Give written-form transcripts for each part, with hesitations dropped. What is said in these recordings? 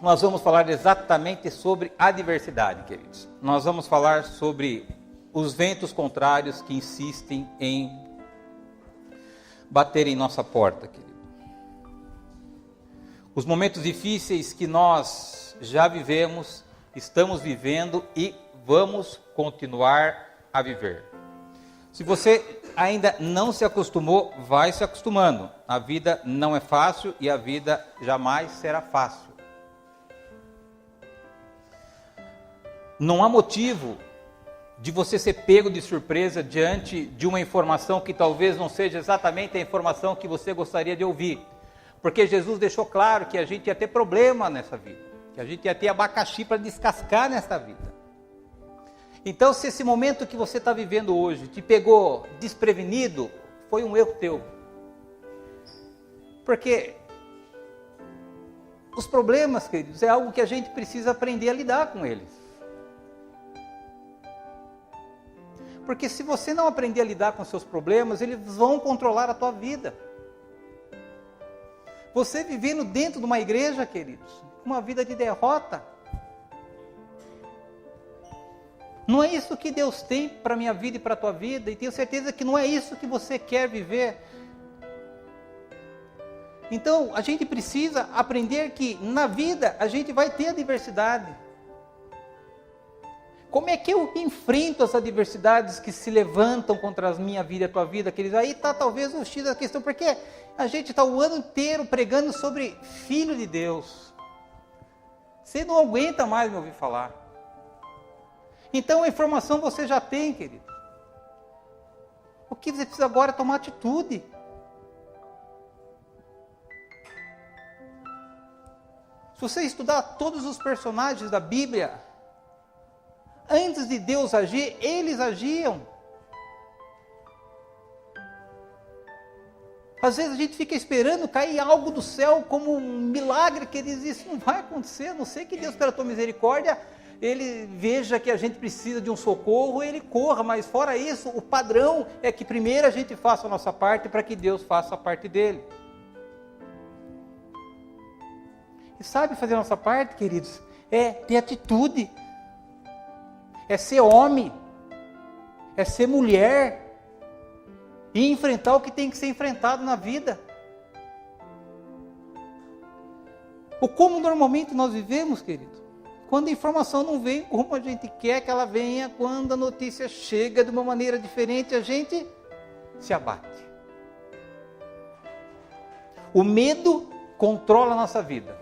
nós vamos falar exatamente sobre adversidade, queridos. Nós vamos falar sobre os ventos contrários que insistem em bater em nossa porta, querido. Os momentos difíceis que nós já vivemos, estamos vivendo e vamos continuar a viver. Se você ainda não se acostumou, vai se acostumando. A vida não é fácil e a vida jamais será fácil. Não há motivo de você ser pego de surpresa diante de uma informação que talvez não seja exatamente a informação que você gostaria de ouvir. Porque Jesus deixou claro que a gente ia ter problema nessa vida, que a gente ia ter abacaxi para descascar nessa vida. Então, se esse momento que você está vivendo hoje te pegou desprevenido, foi um erro teu. Porque os problemas, queridos, é algo que a gente precisa aprender a lidar com eles. Porque se você não aprender a lidar com seus problemas, eles vão controlar a tua vida. Você vivendo dentro de uma igreja, queridos, uma vida de derrota. Não é isso que Deus tem para a minha vida e para a tua vida, e tenho certeza que não é isso que você quer viver. Então, a gente precisa aprender que na vida a gente vai ter adversidade. Como é que eu enfrento as adversidades que se levantam contra a minha vida e a tua vida, queridos? Aí está talvez o X da questão, porque a gente está o ano inteiro pregando sobre Filho de Deus. Você não aguenta mais me ouvir falar. Então a informação você já tem, querido. O que você precisa agora é tomar atitude. Se você estudar todos os personagens da Bíblia, antes de Deus agir, eles agiam. Às vezes a gente fica esperando cair algo do céu como um milagre, que diz, isso não vai acontecer, a não sei que Deus, pela tua misericórdia, Ele veja que a gente precisa de um socorro, Ele corra, mas fora isso, o padrão é que primeiro a gente faça a nossa parte, para que Deus faça a parte dele. E sabe fazer a nossa parte, queridos? É ter atitude. É ser homem, é ser mulher, e enfrentar o que tem que ser enfrentado na vida. Ou como normalmente nós vivemos, querido, quando a informação não vem como a gente quer que ela venha, quando a notícia chega de uma maneira diferente, a gente se abate. O medo controla a nossa vida,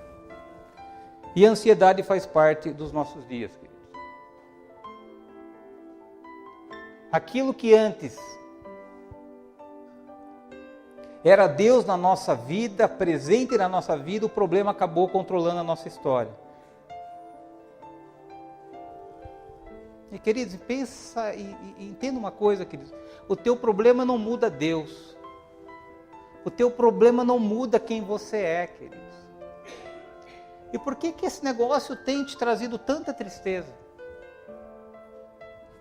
e a ansiedade faz parte dos nossos dias, querido. Aquilo que antes era Deus na nossa vida, presente na nossa vida, o problema acabou controlando a nossa história. E queridos, pensa e entenda uma coisa, queridos. O teu problema não muda Deus. O teu problema não muda quem você é, queridos. E por que esse negócio tem te trazido tanta tristeza?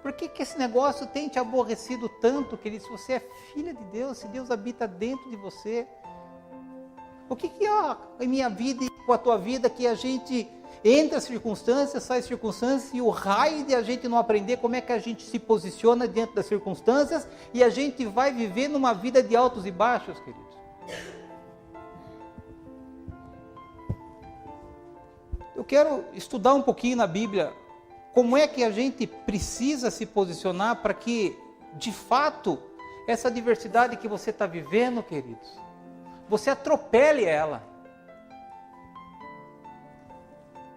Por que esse negócio tem te aborrecido tanto, querido? Se você é filha de Deus, se Deus habita dentro de você. O que é em minha vida e com a tua vida que a gente entra as circunstâncias, sai as circunstâncias, e o raio de a gente não aprender como é que a gente se posiciona diante das circunstâncias, e a gente vai viver numa vida de altos e baixos, queridos. Eu quero estudar um pouquinho na Bíblia como é que a gente precisa se posicionar para que, de fato, essa adversidade que você está vivendo, queridos, você atropele ela.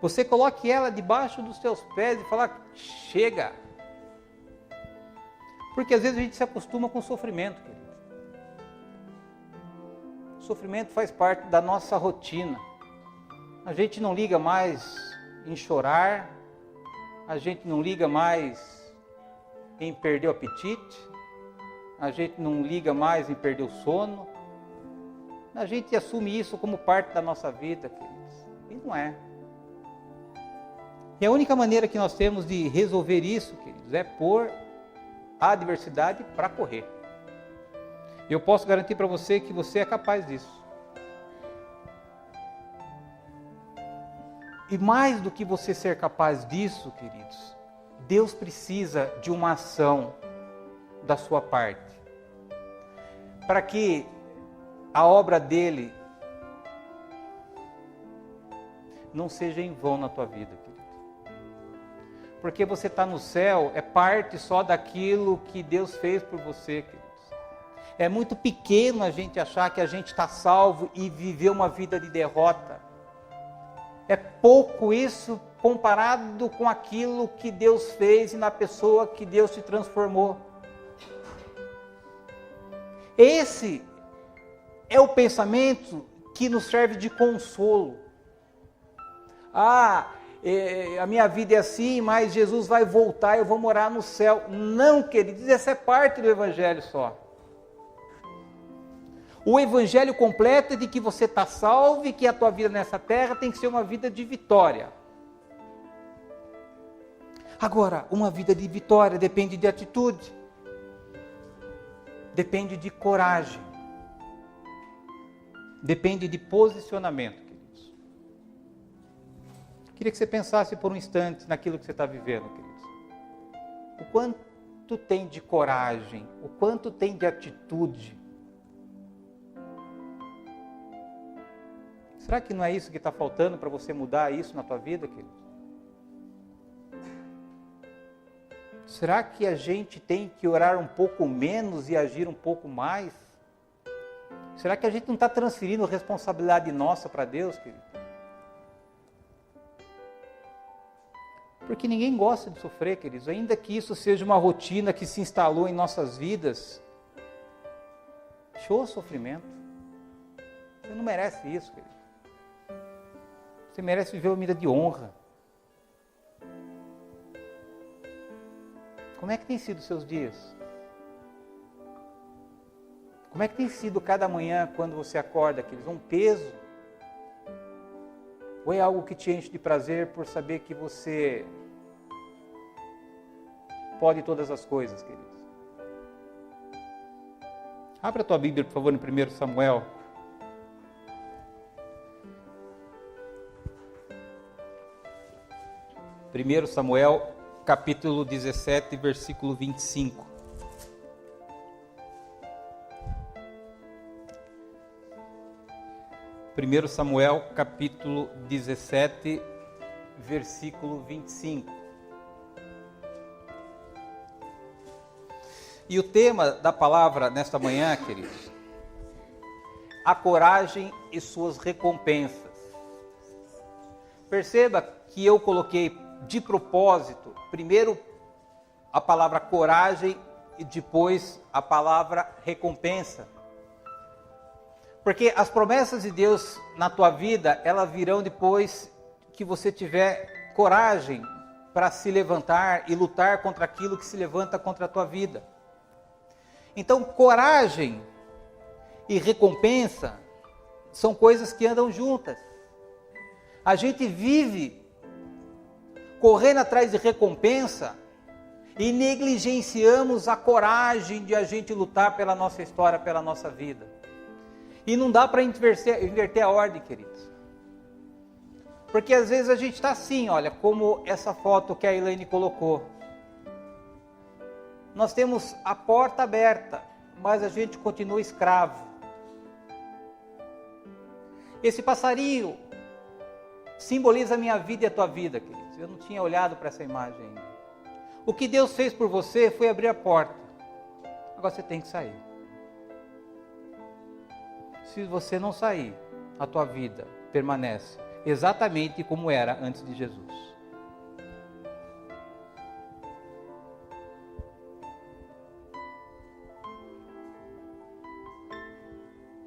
Você coloque ela debaixo dos teus pés e fala, chega. Porque às vezes a gente se acostuma com o sofrimento, queridos. O sofrimento faz parte da nossa rotina. A gente não liga mais em chorar, a gente não liga mais em perder o apetite, a gente não liga mais em perder o sono, a gente assume isso como parte da nossa vida, queridos, e não é. E a única maneira que nós temos de resolver isso, queridos, é pôr a adversidade para correr. Eu posso garantir para você que você é capaz disso. E mais do que você ser capaz disso, queridos, Deus precisa de uma ação da sua parte, para que a obra dele não seja em vão na tua vida, querido. Porque você está no céu, é parte só daquilo que Deus fez por você, queridos. É muito pequeno a gente achar que a gente está salvo e viver uma vida de derrota. É pouco isso comparado com aquilo que Deus fez e na pessoa que Deus te transformou. Esse é o pensamento que nos serve de consolo. A minha vida é assim, mas Jesus vai voltar, eu vou morar no céu. Não, queridos, essa é parte do Evangelho só. O Evangelho completo é de que você está salvo e que a tua vida nessa terra tem que ser uma vida de vitória. Agora, uma vida de vitória depende de atitude, depende de coragem, depende de posicionamento, queridos. Queria que você pensasse por um instante naquilo que você está vivendo, queridos. O quanto tem de coragem, o quanto tem de atitude. Será que não é isso que está faltando para você mudar isso na tua vida, queridos? Será que a gente tem que orar um pouco menos e agir um pouco mais? Será que a gente não está transferindo responsabilidade nossa para Deus, querido? Porque ninguém gosta de sofrer, queridos. Ainda que isso seja uma rotina que se instalou em nossas vidas. Show sofrimento. Você não merece isso, querido. Você merece viver uma vida de honra. Como é que tem sido os seus dias? Como é que tem sido cada manhã quando você acorda, queridos? Um peso? Ou é algo que te enche de prazer por saber que você pode todas as coisas, queridos? Abra a tua Bíblia, por favor, no 1 Samuel. 1 Samuel, capítulo 17, versículo 25. Primeiro Samuel, capítulo 17, versículo 25. E o tema da palavra nesta manhã, queridos, a coragem e suas recompensas. Perceba que eu coloquei de propósito, primeiro a palavra coragem e depois a palavra recompensa. Porque as promessas de Deus na tua vida, elas virão depois que você tiver coragem para se levantar e lutar contra aquilo que se levanta contra a tua vida. Então, coragem e recompensa são coisas que andam juntas. A gente vive correndo atrás de recompensa e negligenciamos a coragem de a gente lutar pela nossa história, pela nossa vida. E não dá para inverter a ordem, queridos. Porque às vezes a gente está assim, olha, como essa foto que a Elaine colocou. Nós temos a porta aberta, mas a gente continua escravo. Esse passarinho simboliza a minha vida e a tua vida, queridos. Eu não tinha olhado para essa imagem ainda. O que Deus fez por você foi abrir a porta. Agora você tem que sair. Se você não sair, a tua vida permanece exatamente como era antes de Jesus.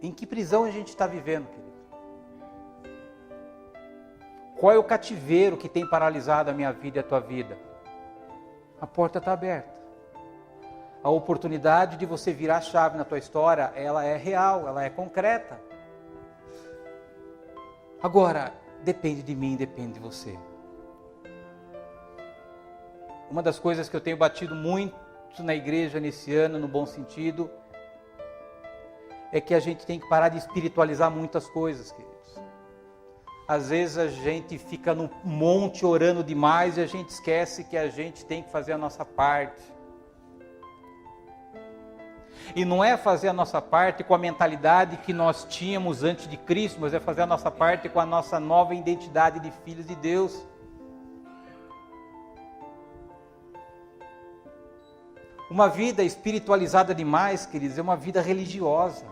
Em que prisão a gente está vivendo, querido? Qual é o cativeiro que tem paralisado a minha vida e a tua vida? A porta está aberta. A oportunidade de você virar a chave na tua história, ela é real, ela é concreta. Agora, depende de mim, depende de você. Uma das coisas que eu tenho batido muito na igreja nesse ano, no bom sentido, é que a gente tem que parar de espiritualizar muitas coisas, queridos. Às vezes a gente fica no monte orando demais e a gente esquece que a gente tem que fazer a nossa parte. E não é fazer a nossa parte com a mentalidade que nós tínhamos antes de Cristo, mas é fazer a nossa parte com a nossa nova identidade de filhos de Deus. Uma vida espiritualizada demais, queridos, é uma vida religiosa.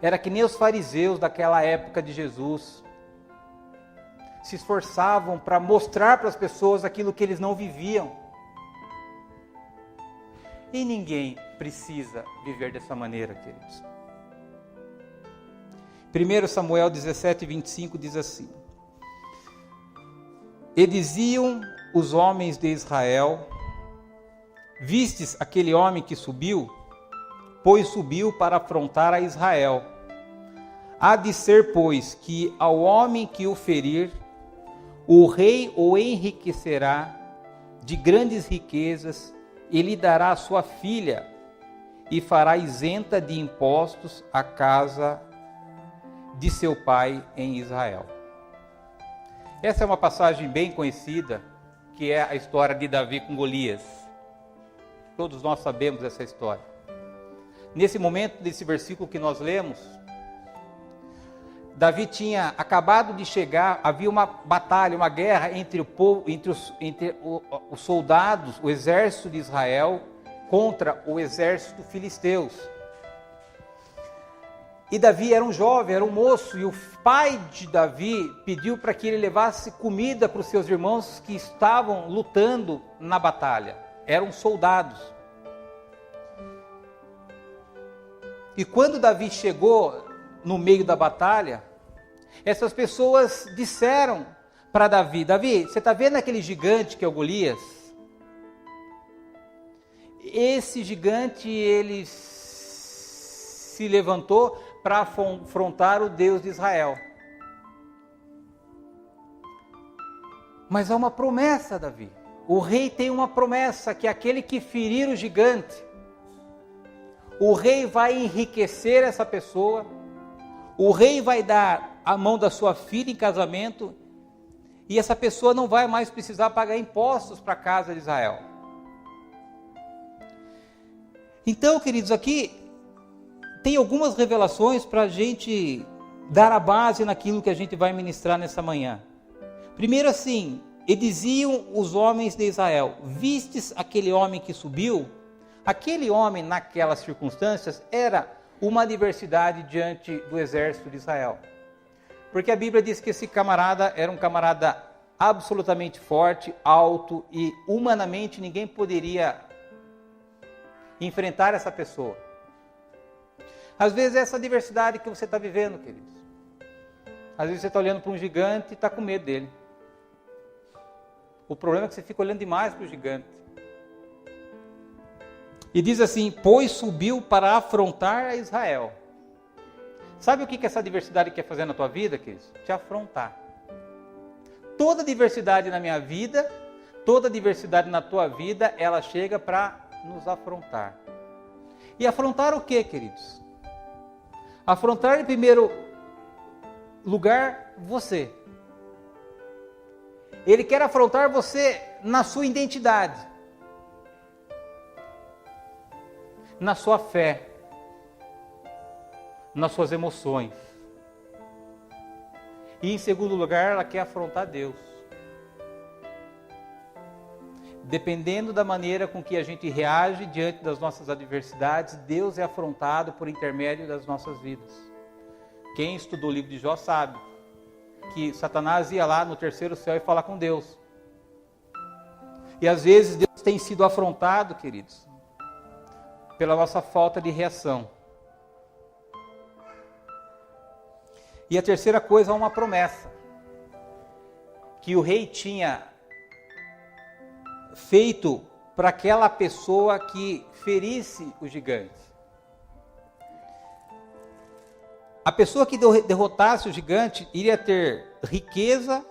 Era que nem os fariseus daquela época de Jesus. Se esforçavam para mostrar para as pessoas aquilo que eles não viviam. E ninguém precisa viver dessa maneira, queridos. 1 Samuel 17, 25 diz assim: E diziam os homens de Israel: Vistes aquele homem que subiu? Pois subiu para afrontar a Israel. Há de ser, pois, que ao homem que o ferir, o rei o enriquecerá de grandes riquezas, e lhe dará sua filha, e fará isenta de impostos a casa de seu pai em Israel. Essa é uma passagem bem conhecida, que é a história de Davi com Golias. Todos nós sabemos essa história. Nesse momento, desse versículo que nós lemos, Davi tinha acabado de chegar, havia uma batalha, uma guerra entre o povo, entre os soldados, o exército de Israel contra o exército filisteus. E Davi era um jovem, era um moço, e o pai de Davi pediu para que ele levasse comida para os seus irmãos que estavam lutando na batalha. Eram soldados. E quando Davi chegou no meio da batalha, essas pessoas disseram para Davi: Davi, você está vendo aquele gigante que é o Golias? Esse gigante, ele se levantou para afrontar o Deus de Israel. Mas há uma promessa, Davi. O rei tem uma promessa, que aquele que ferir o gigante, o rei vai enriquecer essa pessoa, o rei vai dar a mão da sua filha em casamento, e essa pessoa não vai mais precisar pagar impostos para a casa de Israel. Então, queridos, aqui tem algumas revelações para a gente dar a base naquilo que a gente vai ministrar nessa manhã. Primeiro assim, e diziam os homens de Israel: Vistes aquele homem que subiu? Aquele homem, naquelas circunstâncias, era uma adversidade diante do exército de Israel. Porque a Bíblia diz que esse camarada era um camarada absolutamente forte, alto, e humanamente ninguém poderia enfrentar essa pessoa. Às vezes é essa adversidade que você está vivendo, queridos. Às vezes você está olhando para um gigante e está com medo dele. O problema é que você fica olhando demais para o gigante. E diz assim: pois subiu para afrontar a Israel. Sabe o que essa adversidade quer fazer na tua vida, queridos? Te afrontar. Toda adversidade na minha vida, toda adversidade na tua vida, ela chega para nos afrontar. E afrontar o que, queridos? Afrontar em primeiro lugar você. Ele quer afrontar você na sua identidade, na sua fé, nas suas emoções. E em segundo lugar, ela quer afrontar Deus. Dependendo da maneira com que a gente reage diante das nossas adversidades, Deus é afrontado por intermédio das nossas vidas. Quem estudou o livro de Jó sabe que Satanás ia lá no terceiro céu e falar com Deus. E às vezes Deus tem sido afrontado, queridos, pela nossa falta de reação. E a terceira coisa é uma promessa que o rei tinha feito para aquela pessoa que ferisse o gigante. A pessoa que derrotasse o gigante iria ter riqueza,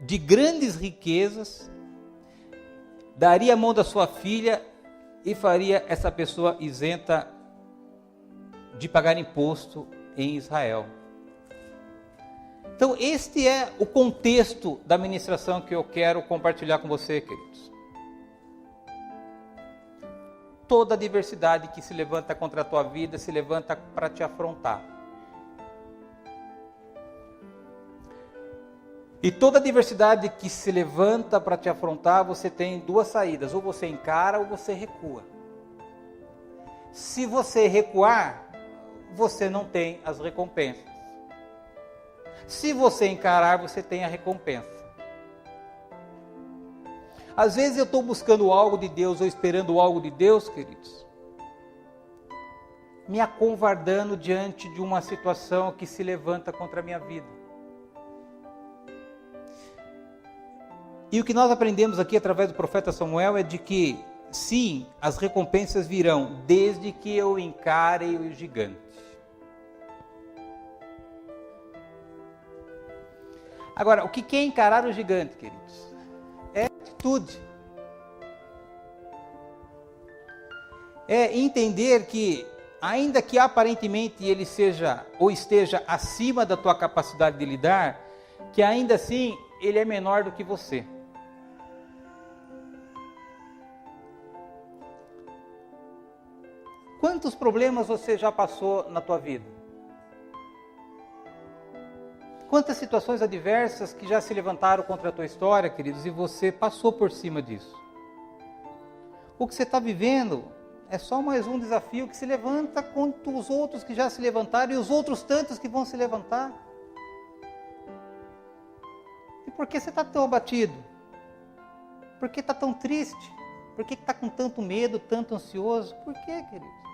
de grandes riquezas, daria a mão da sua filha e faria essa pessoa isenta de pagar imposto em Israel. Então, este é o contexto da ministração que eu quero compartilhar com você, queridos. Toda adversidade que se levanta contra a tua vida, se levanta para te afrontar. E toda adversidade que se levanta para te afrontar, você tem duas saídas: ou você encara ou você recua. Se você recuar, você não tem as recompensas. Se você encarar, você tem a recompensa. Às vezes eu estou buscando algo de Deus ou esperando algo de Deus, queridos, me acovardando diante de uma situação que se levanta contra a minha vida. E o que nós aprendemos aqui através do profeta Samuel é de que, sim, as recompensas virão, desde que eu encare o gigante. Agora, o que é encarar o gigante, queridos? É atitude. É entender que, ainda que aparentemente ele seja ou esteja acima da tua capacidade de lidar, que ainda assim ele é menor do que você. Quantos problemas você já passou na tua vida? Quantas situações adversas que já se levantaram contra a tua história, queridos, e você passou por cima disso? O que você está vivendo é só mais um desafio que se levanta contra os outros que já se levantaram e os outros tantos que vão se levantar. E por que você está tão abatido? Por que está tão triste? Por que está com tanto medo, tanto ansioso? Por que, queridos?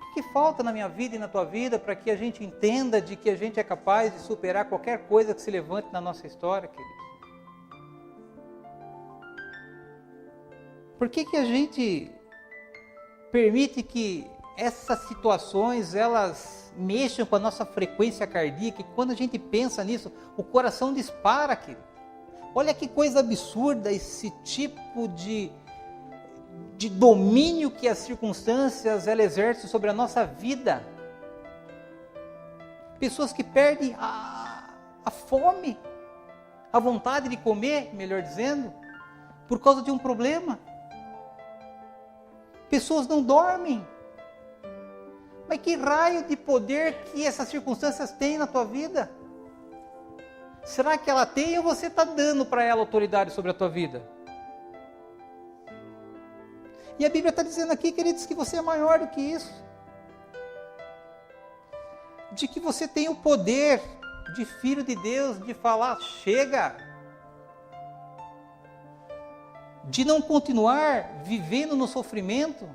O que falta na minha vida e na tua vida para que a gente entenda de que a gente é capaz de superar qualquer coisa que se levante na nossa história, queridos? Por que a gente permite que essas situações, elas mexam com a nossa frequência cardíaca, e quando a gente pensa nisso, o coração dispara, querido? Olha que coisa absurda esse tipo de domínio que as circunstâncias ela exercem sobre a nossa vida. Pessoas que perdem a fome, a vontade de comer, melhor dizendo, por causa de um problema. Pessoas não dormem. Mas que raio de poder que essas circunstâncias têm na tua vida? Será que ela tem ou você está dando para ela autoridade sobre a tua vida? E a Bíblia está dizendo aqui, queridos, que você é maior do que isso. De que você tem o poder de filho de Deus, de falar, chega. De não continuar vivendo no sofrimento.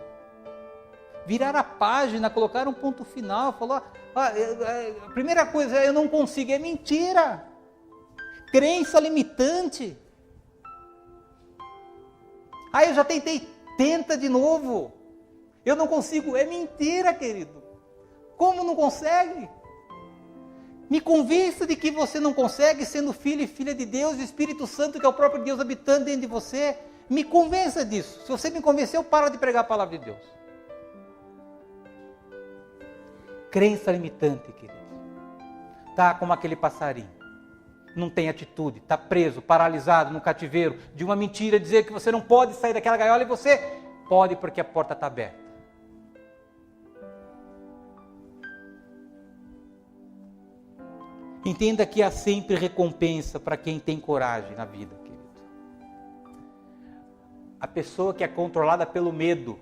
Virar a página, colocar um ponto final, falar, a primeira coisa é eu não consigo, é mentira. Crença limitante. Eu já tentei. Tenta de novo. Eu não consigo. É mentira, querido. Como não consegue? Me convença de que você não consegue, sendo filho e filha de Deus, e Espírito Santo, que é o próprio Deus habitando dentro de você. Me convença disso. Se você me convenceu, para de pregar a palavra de Deus. Crença limitante, querido. Tá como aquele passarinho. Não tem atitude, está preso, paralisado no cativeiro de uma mentira, dizer que você não pode sair daquela gaiola, e você pode porque a porta está aberta. Entenda que há sempre recompensa para quem tem coragem na vida, querido. A pessoa que é controlada pelo medo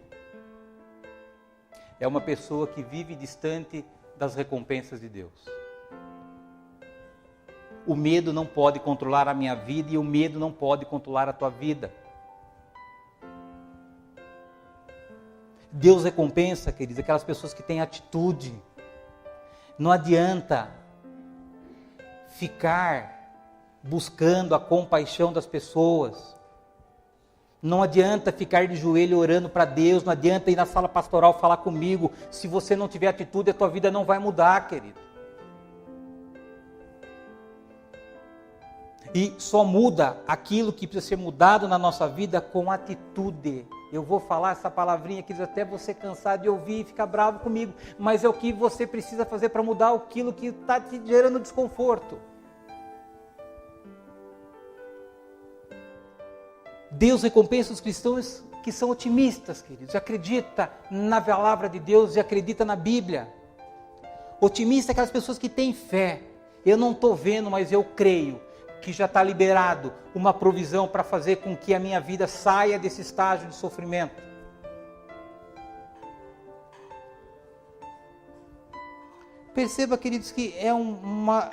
é uma pessoa que vive distante das recompensas de Deus. O medo não pode controlar a minha vida e o medo não pode controlar a tua vida. Deus recompensa, queridos, aquelas pessoas que têm atitude. Não adianta ficar buscando a compaixão das pessoas. Não adianta ficar de joelho orando para Deus. Não adianta ir na sala pastoral falar comigo. Se você não tiver atitude, a tua vida não vai mudar, querido. E só muda aquilo que precisa ser mudado na nossa vida com atitude. Eu vou falar essa palavrinha que até você cansar de ouvir e ficar bravo comigo, mas é o que você precisa fazer para mudar aquilo que está te gerando desconforto. Deus recompensa os cristãos que são otimistas, queridos. Acredita na palavra de Deus e acredita na Bíblia. Otimista é aquelas pessoas que têm fé. Eu não estou vendo, mas eu creio que já está liberado uma provisão para fazer com que a minha vida saia desse estágio de sofrimento. Perceba, queridos, que é uma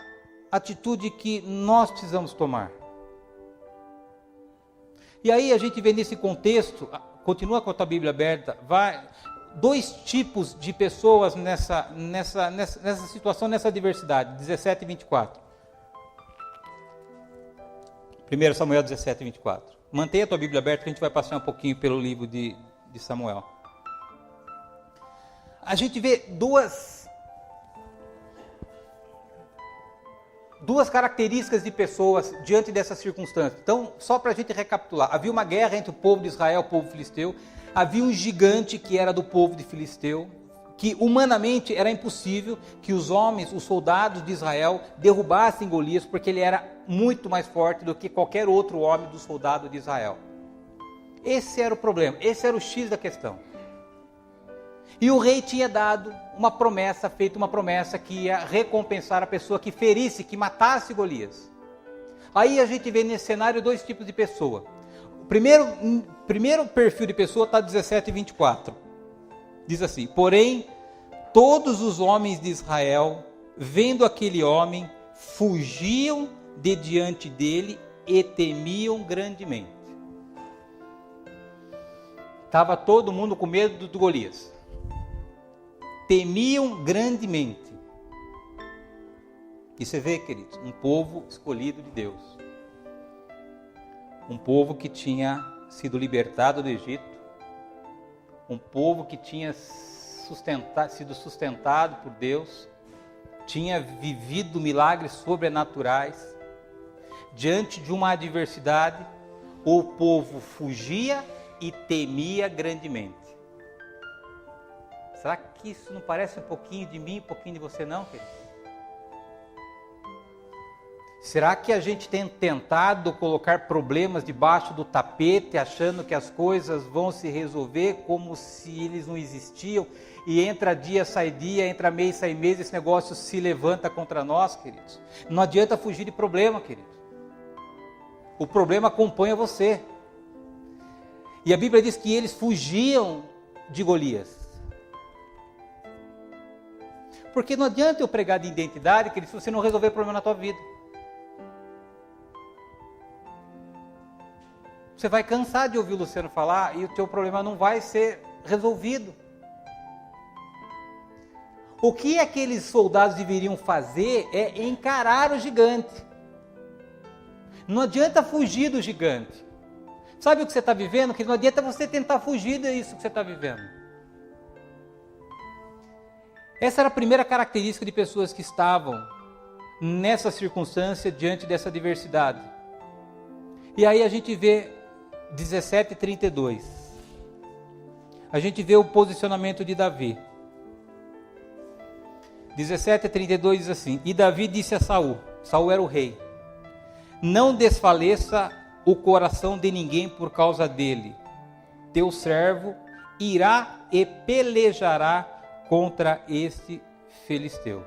atitude que nós precisamos tomar. E aí a gente vê nesse contexto, continua com a tua Bíblia aberta, dois tipos de pessoas nessa situação, nessa diversidade, 17 e 24. 1 Samuel 17 e 24. Mantenha a tua Bíblia aberta que a gente vai passar um pouquinho pelo livro de Samuel. A gente vê duas características de pessoas diante dessas circunstâncias. Então, só para a gente recapitular, havia uma guerra entre o povo de Israel e o povo filisteu, havia um gigante que era do povo de Filisteu, que humanamente era impossível que os homens, os soldados de Israel, derrubassem Golias, porque ele era muito mais forte do que qualquer outro homem do soldado de Israel. Esse era o problema, esse era o X da questão. E o rei tinha dado uma promessa, feito uma promessa que ia recompensar a pessoa que ferisse, que matasse Golias. Aí a gente vê nesse cenário dois tipos de pessoa. O primeiro perfil de pessoa está 17 e 24. Diz assim: porém, todos os homens de Israel, vendo aquele homem, fugiam de diante dele e temiam grandemente. Estava todo mundo com medo do Golias. Temiam grandemente. E você vê, queridos, um povo escolhido de Deus. Um povo que tinha sido libertado do Egito. Um povo que tinha sido sustentado por Deus. Tinha vivido milagres sobrenaturais. Diante de uma adversidade, o povo fugia e temia grandemente. Será que isso não parece um pouquinho de mim, um pouquinho de você não, querido? Será que a gente tem tentado colocar problemas debaixo do tapete, achando que as coisas vão se resolver como se eles não existiam, e entra dia, sai dia, entra mês, sai mês, esse negócio se levanta contra nós, queridos? Não adianta fugir de problema, querido. O problema acompanha você. E a Bíblia diz que eles fugiam de Golias. Porque não adianta eu pregar de identidade, querido, se você não resolver o problema na tua vida. Você vai cansar de ouvir o Luciano falar e o teu problema não vai ser resolvido. O que aqueles soldados deveriam fazer é encarar o gigante. Não adianta fugir do gigante. Sabe o que você está vivendo? Que não adianta você tentar fugir disso que você está vivendo. Essa era a primeira característica de pessoas que estavam nessa circunstância, diante dessa adversidade. E aí a gente vê 17 e 32. A gente vê o posicionamento de Davi. 17 e 32 diz assim: e Davi disse a Saul, Saul era o rei: não desfaleça o coração de ninguém por causa dele. Teu servo irá e pelejará contra este filisteu.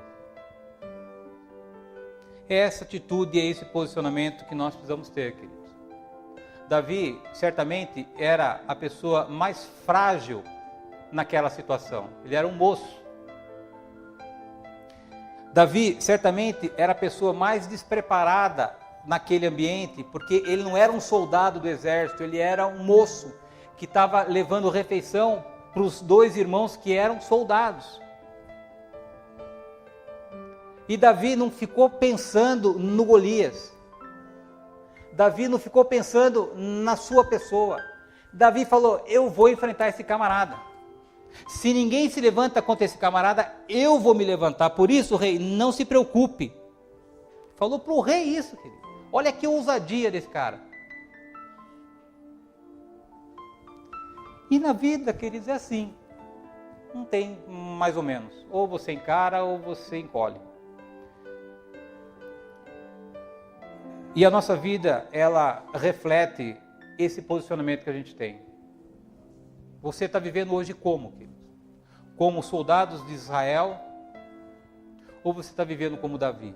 É essa atitude, é esse posicionamento que nós precisamos ter, queridos. Davi, certamente, era a pessoa mais frágil naquela situação. Ele era um moço. Davi, certamente, era a pessoa mais despreparada naquele ambiente, porque ele não era um soldado do exército, ele era um moço que estava levando refeição para os dois irmãos que eram soldados. E Davi não ficou pensando no Golias. Davi não ficou pensando na sua pessoa. Davi falou: eu vou enfrentar esse camarada. Se ninguém se levanta contra esse camarada, eu vou me levantar. Por isso, rei, não se preocupe. Falou para o rei isso, querido. Olha que ousadia desse cara. E na vida, queridos, é assim. Não tem mais ou menos. Ou você encara ou você encolhe. E a nossa vida, ela reflete esse posicionamento que a gente tem. Você está vivendo hoje como, queridos? Como soldados de Israel? Ou você está vivendo como Davi?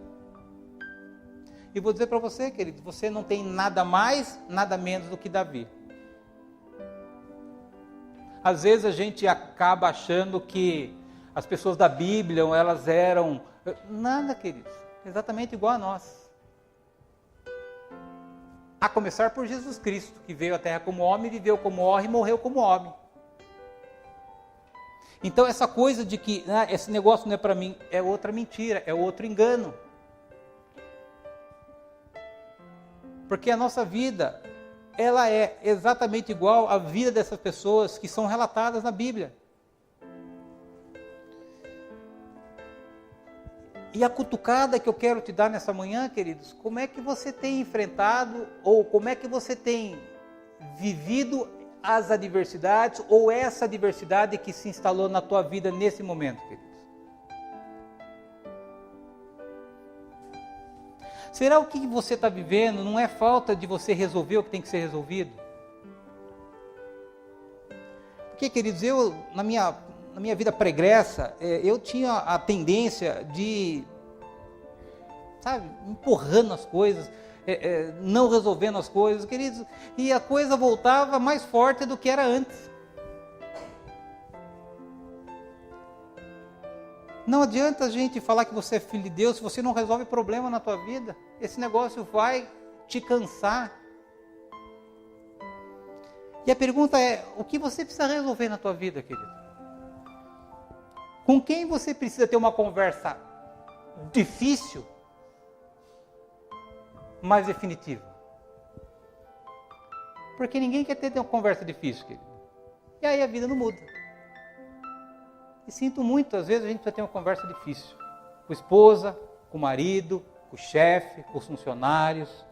E vou dizer para você, queridos, você não tem nada mais, nada menos do que Davi. Às vezes a gente acaba achando que as pessoas da Bíblia, elas eram... Nada, queridos. Exatamente igual a nós. A começar por Jesus Cristo, que veio à Terra como homem, viveu como homem e morreu como homem. Então essa coisa de que esse negócio não é para mim, é outra mentira, é outro engano. Porque a nossa vida, ela é exatamente igual à vida dessas pessoas que são relatadas na Bíblia. E a cutucada que eu quero te dar nessa manhã, queridos, como é que você tem enfrentado, ou como é que você tem vivido as adversidades, ou essa adversidade que se instalou na tua vida nesse momento, queridos? Será o que você está vivendo não é falta de você resolver o que tem que ser resolvido? Porque, queridos, eu, na minha vida pregressa, eu tinha a tendência de, empurrando as coisas, não resolvendo as coisas, queridos, e a coisa voltava mais forte do que era antes. Não adianta a gente falar que você é filho de Deus se você não resolve problema na tua vida. Esse negócio vai te cansar. E a pergunta é, o que você precisa resolver na tua vida, querido? Com quem você precisa ter uma conversa difícil, mas definitiva? Porque ninguém quer ter uma conversa difícil, querido. E aí a vida não muda. E sinto muito, às vezes a gente precisa ter uma conversa difícil. Com a esposa, com o marido, com o chefe, com os funcionários.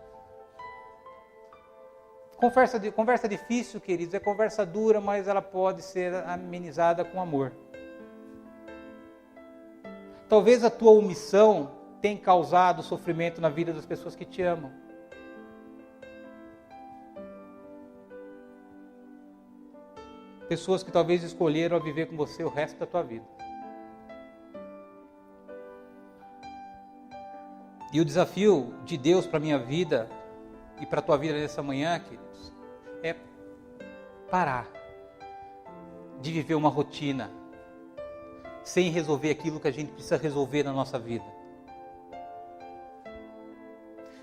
Conversa difícil, queridos, é conversa dura, mas ela pode ser amenizada com amor. Talvez a tua omissão tenha causado sofrimento na vida das pessoas que te amam. Pessoas que talvez escolheram viver com você o resto da tua vida. E o desafio de Deus para a minha vida e para a tua vida nessa manhã, queridos, é parar de viver uma rotina sem resolver aquilo que a gente precisa resolver na nossa vida.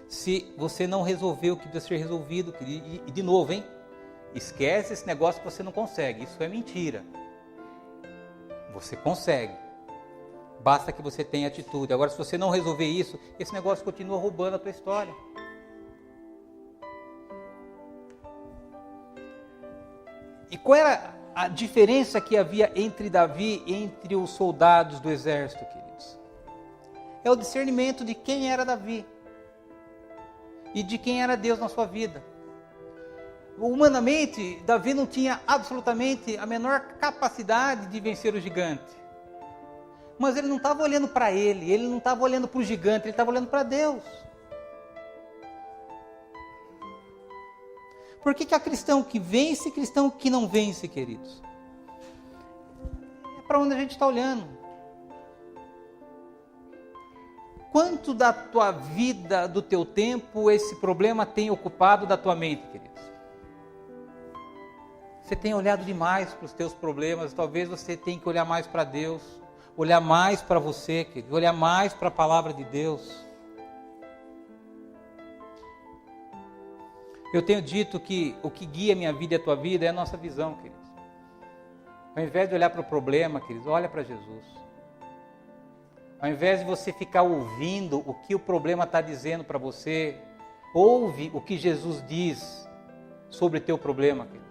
Se você não resolver o que precisa ser resolvido, querido, e de novo, hein? Esquece esse negócio que você não consegue, isso é mentira. Você consegue. Basta que você tenha atitude. Agora, se você não resolver isso, esse negócio continua roubando a tua história. E qual era a diferença que havia entre Davi e entre os soldados do exército, queridos? É o discernimento de quem era Davi e de quem era Deus na sua vida. Humanamente, Davi não tinha absolutamente a menor capacidade de vencer o gigante. Mas ele não estava olhando para ele não estava olhando para o gigante, ele estava olhando para Deus. Por que há cristão que vence e cristão que não vence, queridos? É para onde a gente está olhando. Quanto da tua vida, do teu tempo, esse problema tem ocupado da tua mente, queridos? Você tem olhado demais para os teus problemas, talvez você tenha que olhar mais para Deus, olhar mais para você, querido, olhar mais para a palavra de Deus. Eu tenho dito que o que guia a minha vida e a tua vida é a nossa visão, queridos. Ao invés de olhar para o problema, queridos, olha para Jesus. Ao invés de você ficar ouvindo o que o problema está dizendo para você, ouve o que Jesus diz sobre o teu problema, queridos.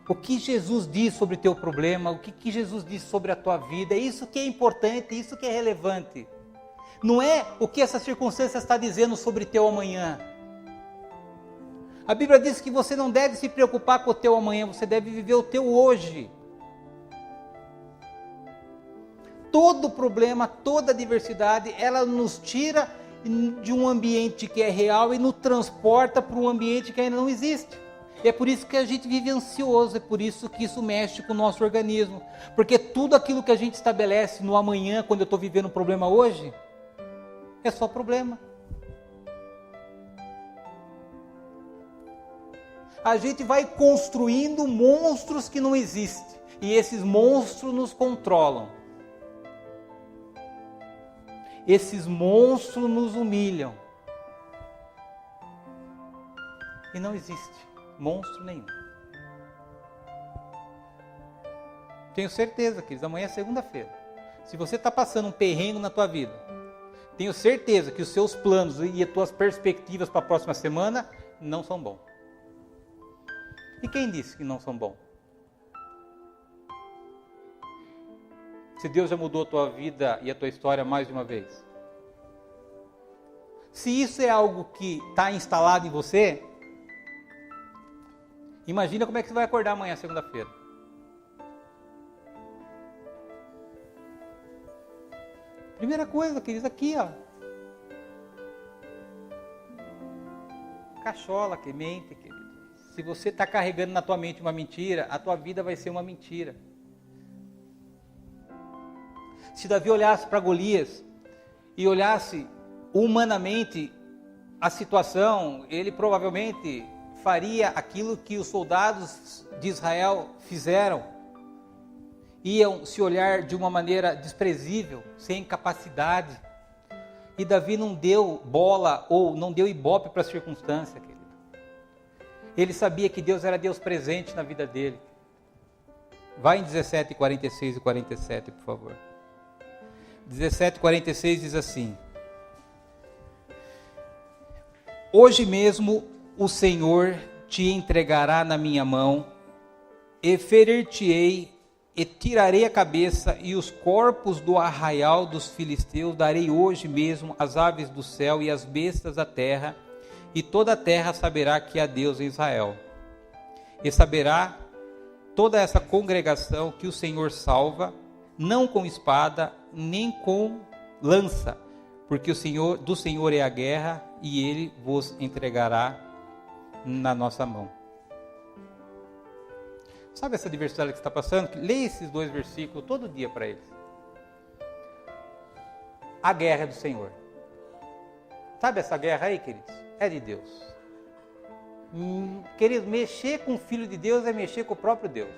O que Jesus diz sobre o teu problema, o que Jesus diz sobre a tua vida, é isso que é importante, isso que é relevante. Não é o que essa circunstância está dizendo sobre teu amanhã. A Bíblia diz que você não deve se preocupar com o teu amanhã, você deve viver o teu hoje. Todo problema, toda adversidade, ela nos tira de um ambiente que é real e nos transporta para um ambiente que ainda não existe. E é por isso que a gente vive ansioso, é por isso que isso mexe com o nosso organismo. Porque tudo aquilo que a gente estabelece no amanhã, quando eu estou vivendo um problema hoje, é só problema. A gente vai construindo monstros que não existem. E esses monstros nos controlam. Esses monstros nos humilham. E não existe monstro nenhum. Tenho certeza, queridos, amanhã é segunda-feira. Se você está passando um perrengue na tua vida, tenho certeza que os seus planos e as tuas perspectivas para a próxima semana não são bons. E quem disse que não são bons? Se Deus já mudou a tua vida e a tua história mais de uma vez. Se isso é algo que está instalado em você, imagina como é que você vai acordar amanhã, segunda-feira. Primeira coisa, queridos, aqui, ó. Cachola, que mente, querido. Se você está carregando na tua mente uma mentira, a tua vida vai ser uma mentira. Se Davi olhasse para Golias e olhasse humanamente a situação, ele provavelmente faria aquilo que os soldados de Israel fizeram. Iam se olhar de uma maneira desprezível, sem capacidade. E Davi não deu bola ou não deu ibope para a circunstância, querido. Ele sabia que Deus era Deus presente na vida dele. Vai em 17, 46 e 47, por favor. 17, 46 diz assim: Hoje mesmo o Senhor te entregará na minha mão, e ferir-te-ei, e tirarei a cabeça e os corpos do arraial dos filisteus, darei hoje mesmo às aves do céu e às bestas da terra, e toda a terra saberá que há Deus em Israel. E saberá toda essa congregação que o Senhor salva, não com espada, nem com lança, porque do Senhor é a guerra, e Ele vos entregará na nossa mão. Sabe essa adversidade que está passando? Leia esses 2 versículos todo dia para eles. A guerra é do Senhor. Sabe essa guerra aí, queridos? É de Deus. Queridos, mexer com o Filho de Deus é mexer com o próprio Deus.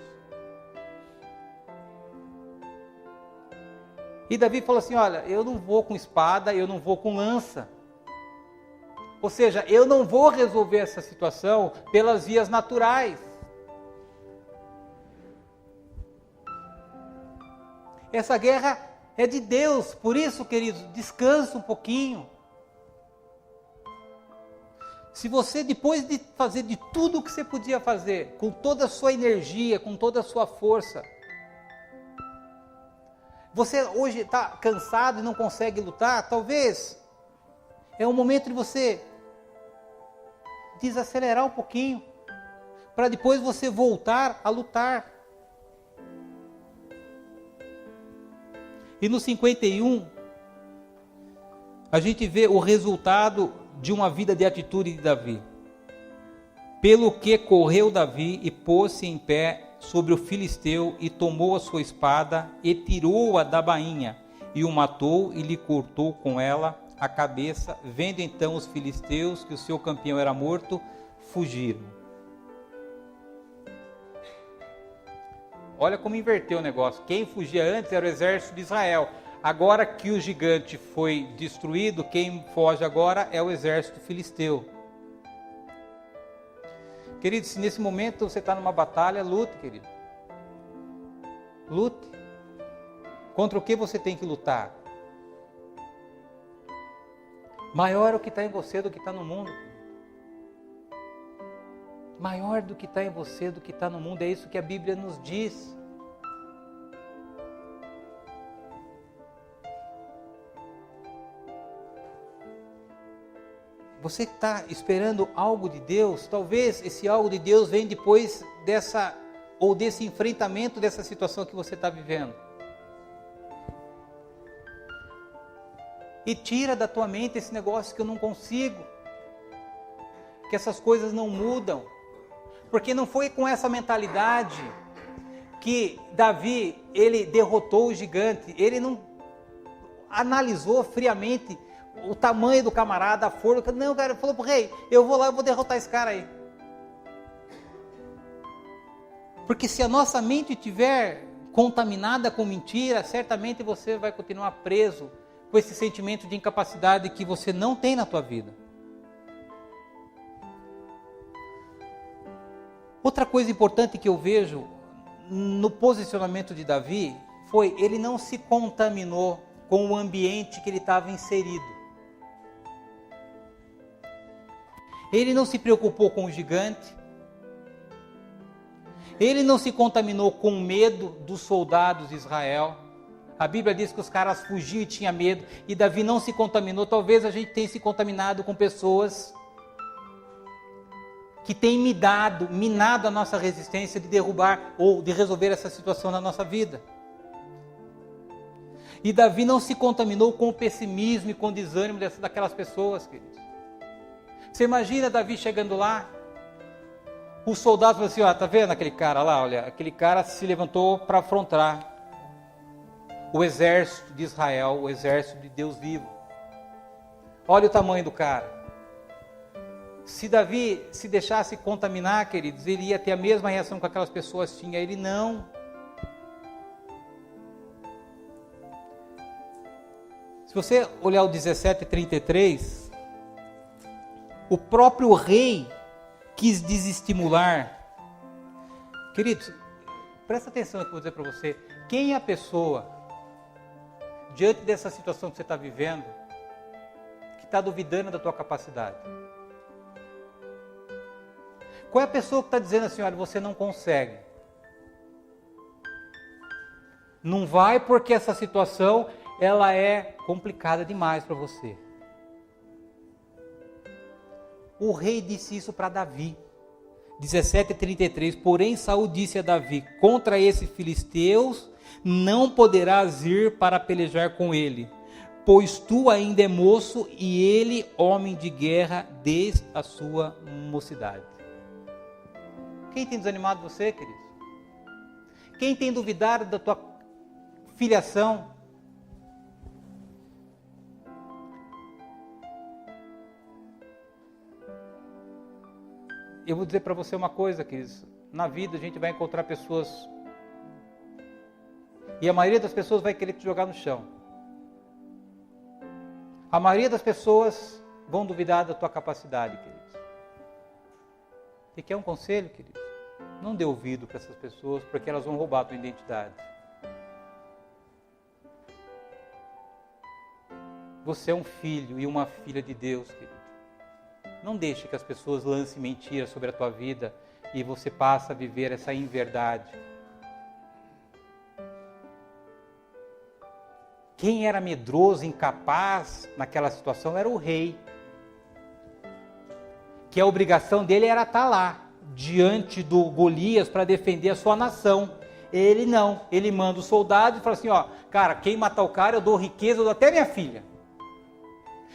E Davi falou assim, olha, eu não vou com espada, eu não vou com lança. Ou seja, eu não vou resolver essa situação pelas vias naturais. Essa guerra é de Deus, por isso, queridos, descansa um pouquinho. Se você, depois de fazer de tudo o que você podia fazer, com toda a sua energia, com toda a sua força, você hoje está cansado e não consegue lutar, talvez é um momento de você desacelerar um pouquinho, para depois você voltar a lutar. E no 51, a gente vê o resultado de uma vida de atitude de Davi. Pelo que correu Davi e pôs-se em pé sobre o filisteu e tomou a sua espada e tirou-a da bainha e o matou e lhe cortou com ela a cabeça. Vendo então os filisteus que o seu campeão era morto, fugiram. Olha como inverteu o negócio. Quem fugia antes era o exército de Israel. Agora que o gigante foi destruído, quem foge agora é o exército filisteu. Querido, se nesse momento você está numa batalha, lute, querido. Lute. Contra o que você tem que lutar? Maior é o que está em você do que está no mundo. Maior do que está em você do que está no mundo. É isso que a Bíblia nos diz. Você está esperando algo de Deus? Talvez esse algo de Deus venha depois desse enfrentamento dessa situação que você está vivendo. E tira da tua mente esse negócio que eu não consigo, que essas coisas não mudam, porque não foi com essa mentalidade que Davi, ele derrotou o gigante. Ele não analisou friamente o tamanho do camarada, a força. Não, cara, ele falou pro rei, eu vou lá, eu vou derrotar esse cara aí. Porque se a nossa mente estiver contaminada com mentira, certamente você vai continuar preso com esse sentimento de incapacidade que você não tem na tua vida. Outra coisa importante que eu vejo no posicionamento de Davi foi ele não se contaminou com o ambiente que ele estava inserido. Ele não se preocupou com o gigante. Ele não se contaminou com o medo dos soldados de Israel. A Bíblia diz que os caras fugiam e tinham medo, e Davi não se contaminou. Talvez a gente tenha se contaminado com pessoas que têm minado a nossa resistência de derrubar ou de resolver essa situação na nossa vida. E Davi não se contaminou com o pessimismo e com o desânimo daquelas pessoas, queridos. Você imagina Davi chegando lá, os soldados falam assim, ó, tá vendo aquele cara lá, olha, aquele cara se levantou para afrontar o exército de Israel, o exército de Deus vivo. Olha o tamanho do cara. Se Davi se deixasse contaminar, queridos, ele ia ter a mesma reação que aquelas pessoas tinham. Ele não. Se você olhar o 17:33, o próprio rei quis desestimular. Queridos, presta atenção no que eu vou dizer para você. Quem é a pessoa, diante dessa situação que você está vivendo, que está duvidando da tua capacidade? Qual é a pessoa que está dizendo assim, olha, você não consegue? Não vai porque essa situação, ela é complicada demais para você. O rei disse isso para Davi. 17:33, porém Saul disse a Davi, contra esses filisteus não poderás ir para pelejar com ele, pois tu ainda é moço e ele homem de guerra desde a sua mocidade. Quem tem desanimado você, querido? Quem tem duvidado da tua filiação? Eu vou dizer para você uma coisa, queridos. Na vida a gente vai encontrar pessoas, e a maioria das pessoas vai querer te jogar no chão. A maioria das pessoas vão duvidar da tua capacidade, queridos. E quer um conselho, queridos? Não dê ouvido para essas pessoas, porque elas vão roubar a tua identidade. Você é um filho e uma filha de Deus, querido. Não deixe que as pessoas lancem mentiras sobre a tua vida e você passe a viver essa inverdade. Quem era medroso, incapaz naquela situação era o rei. Que a obrigação dele era estar lá, diante do Golias, para defender a sua nação. Ele não, ele manda os soldados e fala assim, ó, cara, quem matar o cara eu dou riqueza, eu dou até minha filha.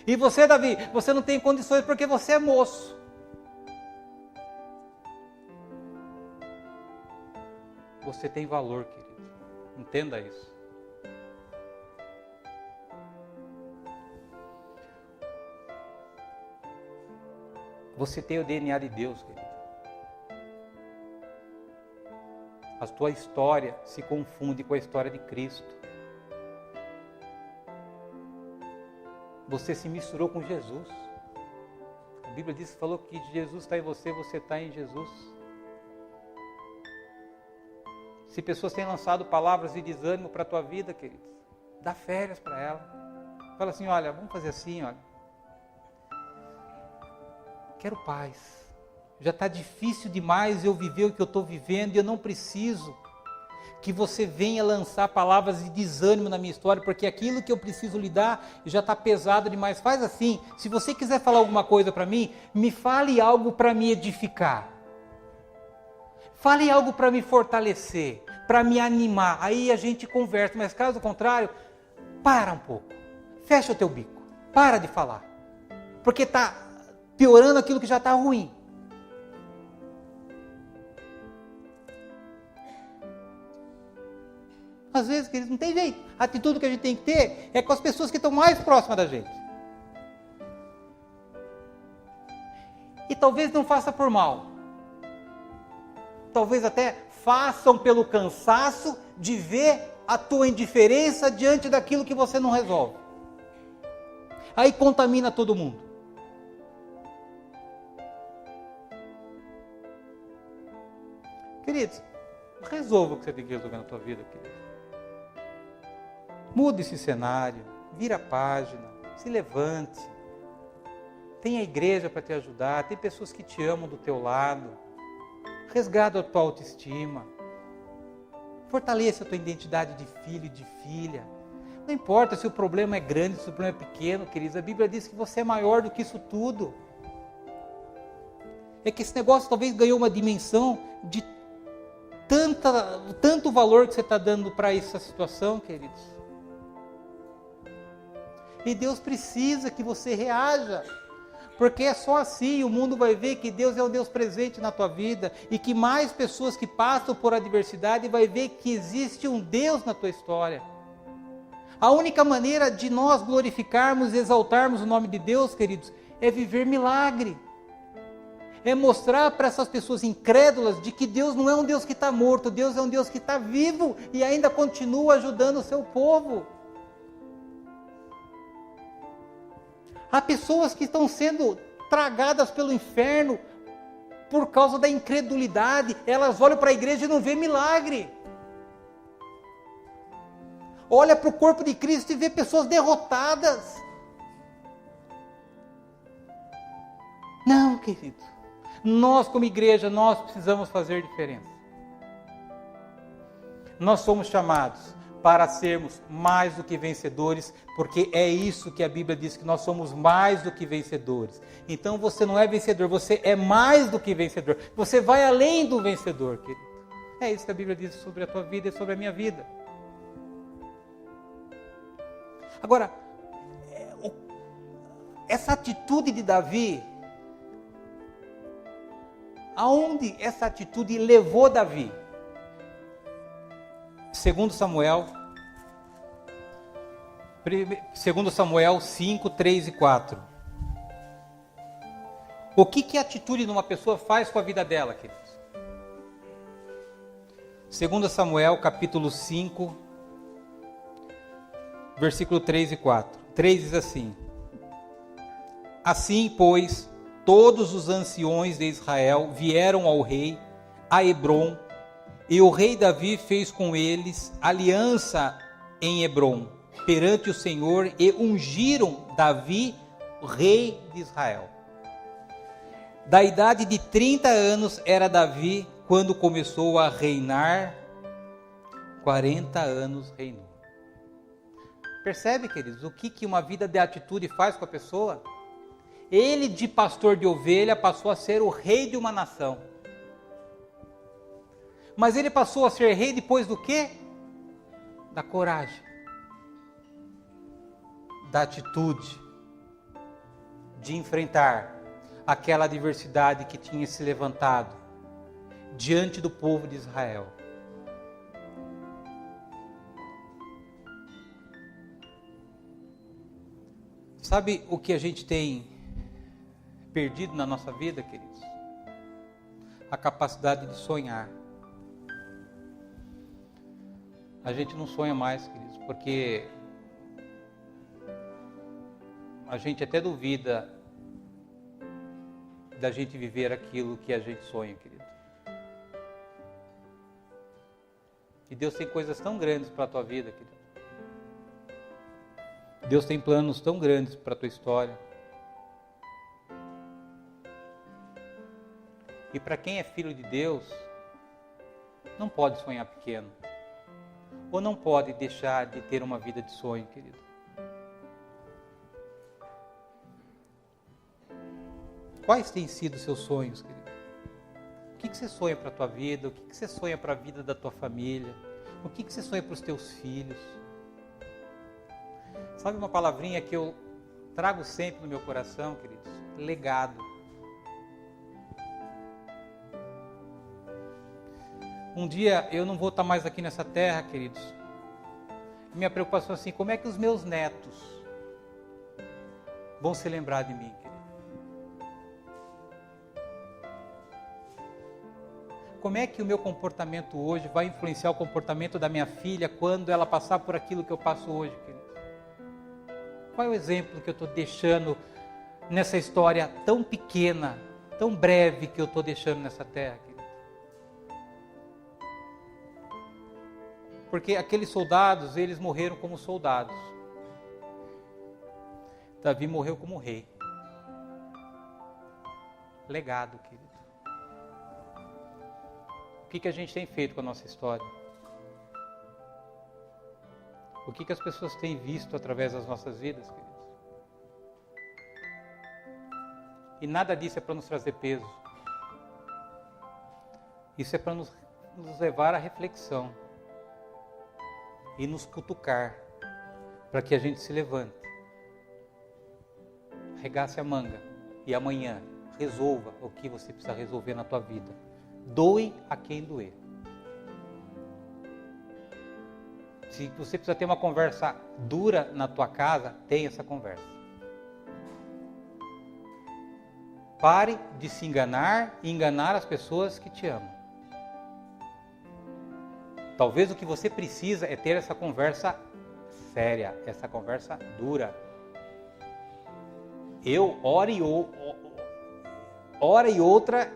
E você, Davi, você não tem condições porque você é moço. Você tem valor, querido. Entenda isso. Você tem o DNA de Deus, querido. A tua história se confunde com a história de Cristo. Você se misturou com Jesus. A Bíblia diz, falou que Jesus está em você, você está em Jesus. Se pessoas têm lançado palavras de desânimo para a tua vida, queridos, dá férias para ela. Fala assim, olha, vamos fazer assim, olha. Quero paz. Já está difícil demais eu viver o que eu estou vivendo e eu não preciso que você venha lançar palavras de desânimo na minha história, porque aquilo que eu preciso lidar já está pesado demais. Faz assim, se você quiser falar alguma coisa para mim, me fale algo para me edificar. Fale algo para me fortalecer, para me animar. Aí a gente conversa, mas caso contrário, para um pouco. Fecha o teu bico. Para de falar. Porque está piorando aquilo que já está ruim. Às vezes, queridos, não tem jeito. A atitude que a gente tem que ter é com as pessoas que estão mais próximas da gente. E talvez não faça por mal. Talvez até façam pelo cansaço de ver a tua indiferença diante daquilo que você não resolve. Aí contamina todo mundo. Queridos, resolva o que você tem que resolver na tua vida, querido. Mude esse cenário, vira a página, se levante. Tem a igreja para te ajudar, tem pessoas que te amam do teu lado. Resgata a tua autoestima. Fortaleça a tua identidade de filho e de filha. Não importa se o problema é grande, se o problema é pequeno, queridos. A Bíblia diz que você é maior do que isso tudo. É que esse negócio talvez ganhou uma dimensão de tanto valor que você está dando para essa situação, queridos. E Deus precisa que você reaja. Porque é só assim o mundo vai ver que Deus é o Deus presente na tua vida. E que mais pessoas que passam por adversidade vai ver que existe um Deus na tua história. A única maneira de nós glorificarmos e exaltarmos o nome de Deus, queridos, é viver milagre. É mostrar para essas pessoas incrédulas de que Deus não é um Deus que está morto. Deus é um Deus que está vivo e ainda continua ajudando o seu povo. Há pessoas que estão sendo tragadas pelo inferno por causa da incredulidade. Elas olham para a igreja e não vê milagre. Olha para o corpo de Cristo e vê pessoas derrotadas. Não, querido. Nós como igreja, nós precisamos fazer diferença. Nós somos chamados para sermos mais do que vencedores, porque é isso que a Bíblia diz, que nós somos mais do que vencedores. Então você não é vencedor, você é mais do que vencedor. Você vai além do vencedor, querido. É isso que a Bíblia diz sobre a tua vida e sobre a minha vida. Agora, essa atitude de Davi, aonde essa atitude levou Davi? Segundo Samuel 5, 3 e 4. O que a atitude de uma pessoa faz com a vida dela, queridos? 2 Samuel capítulo 5, versículo 3 e 4. 3 diz assim: Assim, pois, todos os anciões de Israel vieram ao rei, a Hebrom, e o rei Davi fez com eles aliança em Hebrom, perante o Senhor, e ungiram Davi, rei de Israel. Da idade de 30 anos era Davi quando começou a reinar, 40 anos reinou. Percebe, queridos, o que uma vida de atitude faz com a pessoa? Ele, de pastor de ovelha, passou a ser o rei de uma nação. Mas ele passou a ser rei depois do quê? Da coragem, da atitude, de enfrentar aquela adversidade que tinha se levantado diante do povo de Israel. Sabe o que a gente tem perdido na nossa vida, queridos? A capacidade de sonhar. A gente não sonha mais, queridos, porque a gente até duvida da gente viver aquilo que a gente sonha, querido. E Deus tem coisas tão grandes para a tua vida, querido. Deus tem planos tão grandes para a tua história. E para quem é filho de Deus, não pode sonhar pequeno. ou não pode deixar de ter uma vida de sonho, querido? Quais têm sido os seus sonhos, querido? O que você sonha para a tua vida? O que você sonha para a vida da tua família? O que você sonha para os teus filhos? Sabe uma palavrinha que eu trago sempre no meu coração, queridos? Legado. Um dia eu não vou estar mais aqui nessa terra, queridos. Minha preocupação é assim, como é que os meus netos vão se lembrar de mim, querido? Como é que o meu comportamento hoje vai influenciar o comportamento da minha filha quando ela passar por aquilo que eu passo hoje, querido? Qual é o exemplo que eu estou deixando nessa história tão pequena, tão breve que eu estou deixando nessa terra, querido? Porque aqueles soldados, eles morreram como soldados. Davi morreu como rei. Legado, querido. O que a gente tem feito com a nossa história? O que as pessoas têm visto através das nossas vidas, queridos? E nada disso é para nos trazer peso. Isso é para nos levar à reflexão e nos cutucar para que a gente se levante, arregace a manga e amanhã resolva o que você precisa resolver na tua vida. Doe a quem doer. Se você precisa ter uma conversa dura na tua casa, tenha essa conversa. Pare de se enganar e enganar as pessoas que te amam. Talvez o que você precisa é ter essa conversa séria, essa conversa dura. Eu, hora e outra,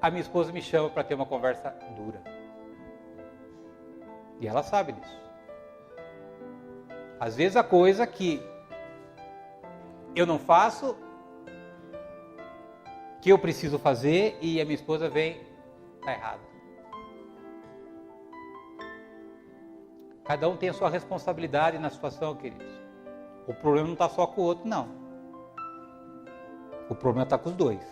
a minha esposa me chama para ter uma conversa dura. E ela sabe disso. Às vezes a coisa que eu não faço, que eu preciso fazer, e a minha esposa vem, está errado. Cada um tem a sua responsabilidade na situação, queridos. O problema não está só com o outro, não. O problema está com os dois.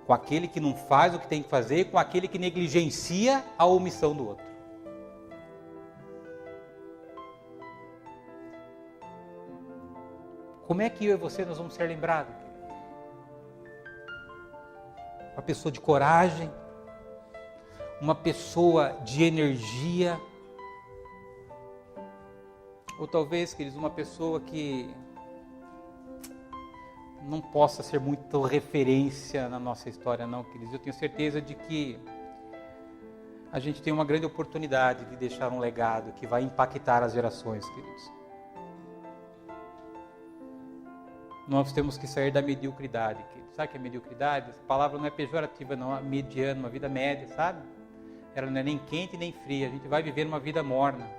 Com aquele que não faz o que tem que fazer, e com aquele que negligencia a omissão do outro. Como é que eu e você nós vamos ser lembrados? Uma pessoa de coragem, uma pessoa de energia, ou talvez, queridos, uma pessoa que não possa ser muito referência na nossa história, não, queridos. Eu tenho certeza de que a gente tem uma grande oportunidade de deixar um legado que vai impactar as gerações, queridos. Nós temos que sair da mediocridade, queridos. Sabe o que é mediocridade? Essa palavra não é pejorativa, não, é mediana, uma vida média, sabe? Ela não é nem quente nem fria, a gente vai viver uma vida morna.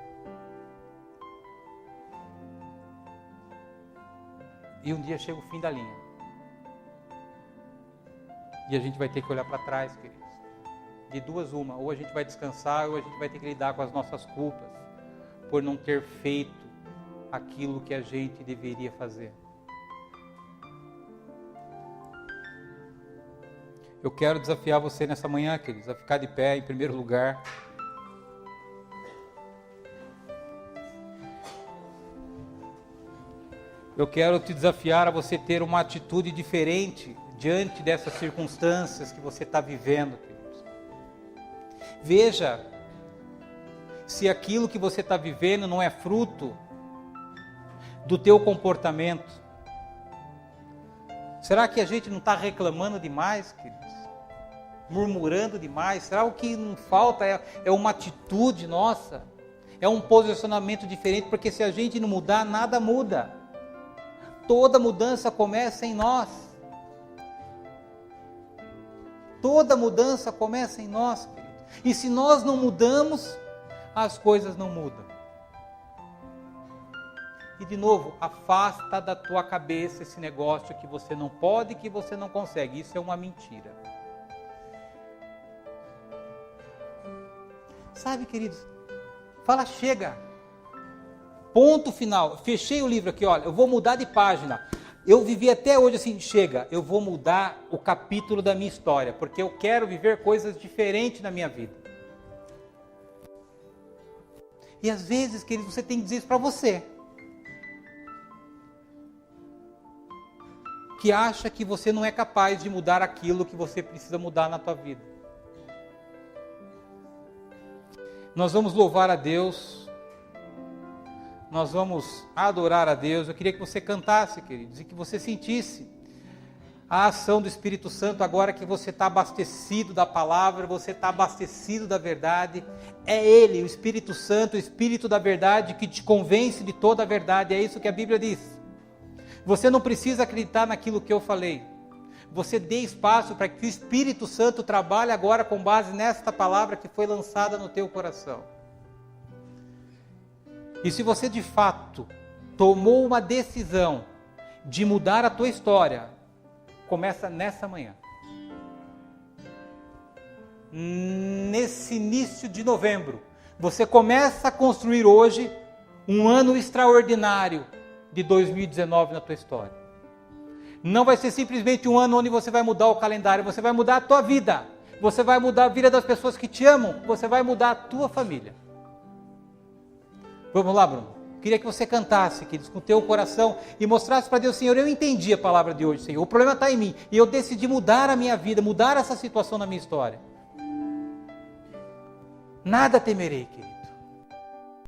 E um dia chega o fim da linha. E a gente vai ter que olhar para trás, queridos. De duas uma, ou a gente vai descansar, ou a gente vai ter que lidar com as nossas culpas, por não ter feito aquilo que a gente deveria fazer. Eu quero desafiar você nessa manhã, queridos, a ficar de pé em primeiro lugar. Eu quero te desafiar a você ter uma atitude diferente diante dessas circunstâncias que você está vivendo, queridos. Veja se aquilo que você está vivendo não é fruto do teu comportamento. Será que a gente não está reclamando demais, queridos? Murmurando demais? Será que o que não falta é uma atitude nossa? É um posicionamento diferente? Porque se a gente não mudar, nada muda. Toda mudança começa em nós. Toda mudança começa em nós, querido. E se nós não mudamos, as coisas não mudam. E de novo, afasta da tua cabeça esse negócio que você não pode, que você não consegue. Isso é uma mentira. Sabe, queridos? Fala, chega. Ponto final. Fechei o livro aqui, olha, eu vou mudar de página. Eu vivi até hoje assim, chega, eu vou mudar o capítulo da minha história, porque eu quero viver coisas diferentes na minha vida. E às vezes, queridos, você tem que dizer isso para você. Que acha que você não é capaz de mudar aquilo que você precisa mudar na tua vida. Nós vamos louvar a Deus. Nós vamos adorar a Deus. Eu queria que você cantasse, queridos, e que você sentisse a ação do Espírito Santo agora que você está abastecido da palavra, você está abastecido da verdade. É Ele, o Espírito Santo, o Espírito da verdade, que te convence de toda a verdade. É isso que a Bíblia diz. Você não precisa acreditar naquilo que eu falei. Você dê espaço para que o Espírito Santo trabalhe agora com base nesta palavra que foi lançada no teu coração. E se você de fato tomou uma decisão de mudar a tua história, começa nessa manhã. Nesse início de novembro, você começa a construir hoje um ano extraordinário de 2019 na tua história. Não vai ser simplesmente um ano onde você vai mudar o calendário, você vai mudar a tua vida. Você vai mudar a vida das pessoas que te amam, você vai mudar a tua família. Vamos lá, Bruno? Queria que você cantasse, queridos, com o teu coração e mostrasse para Deus, Senhor, eu entendi a palavra de hoje, Senhor. O problema está em mim e eu decidi mudar a minha vida, mudar essa situação na minha história. Nada temerei, querido.